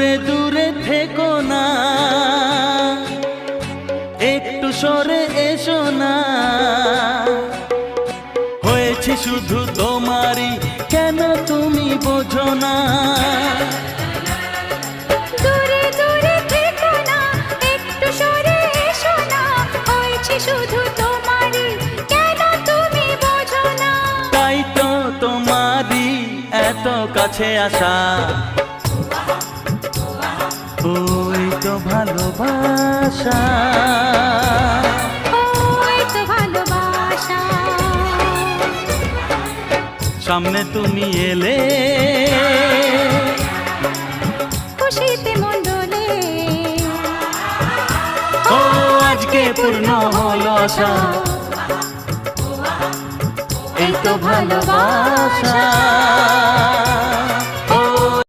দূরে দূরে থেকো না, একটু সরে এসো না। হয়েছে শুধু তোমারই, কেন তুমি বোঝো না? দূরে দূরে থেকো না, একটু সরে এসো না। হয়েছে শুধু তোমারই, কেন তুমি বোঝো না? তাই তো তোমারই এত কাছে আসা, ওই তো ভালোবাসা, ওই তো ভালোবাসা। সামনে তুমি এলে খুশিতে মন দোলে, ও আজকে পূর্ণ হলো আশা, এই তো ভালোবাসা।